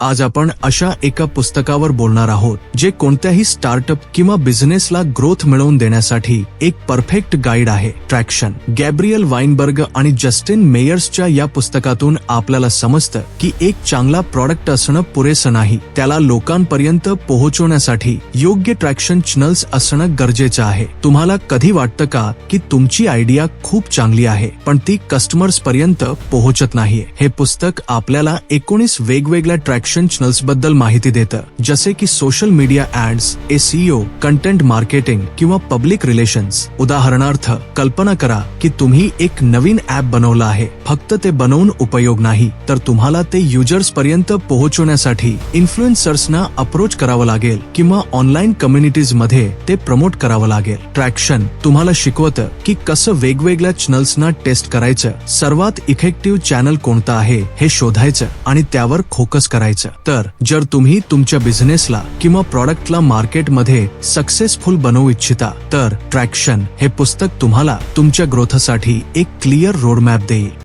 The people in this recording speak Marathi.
आज आपण अशा एका पुस्तकावर बोलणार आहोत जे कोणत्याही स्टार्टअप किंवा बिझनेसला ग्रोथ मिळवून देण्यासाठी एक परफेक्ट गाईड आहे. ट्रॅक्शन. गॅब्रियल वाइनबर्ग आणि जस्टिन मेयर्सच्या या पुस्तकातून आपल्याला समजतं की एक चांगला प्रॉडक्ट असणं पुरेसं नाही, त्याला लोकांपर्यंत पोहोचवण्यासाठी योग्य ट्रॅक्शन चॅनल्स असणं गरजेचं आहे. तुम्हाला कधी वाटतं का की तुमची आयडिया खूप चांगली आहे पण ती कस्टमर्स पर्यंत पोहोचत नाहीये? हे पुस्तक आपल्याला 19 वेगवेगळ्या ट्रॅक्शन चॅनल्स बद्दल माहिती देतं, जसे की social media ads, SEO, content marketing किंवा पब्लिक रिलेशन्स. उदाहरणार्थ, कल्पना करा की तुम्ही एक नवीन ऍप बनवलं आहे. फक्त ते बनवून उपयोग नाही, तर तुम्हाला ते युजर्स पर्यंत पोहोचवण्यासाठी इन्फ्लुएन्सर्सना अप्रोच करावं लागेल किंवा ऑनलाईन कम्युनिटीज मध्ये ते प्रमोट करावं लागेल. ट्रॅक्शन तुम्हाला शिकवतं की कसं वेगवेगळ्या चॅनल्सना टेस्ट करायचं, सर्वात इफेक्टिव्ह चॅनल कोणतं आहे हे शोधायचं आणि त्यावर फोकस करायचं. तर जर तुम्ही तुमच्या बिझनेसला किंवा प्रॉडक्टला मार्केटमध्ये सक्सेसफुल बनवू इच्छिता तर ट्रॅक्शन हे पुस्तक तुम्हाला तुमच्या ग्रोथसाठी एक क्लिअर रोडमॅप देईल.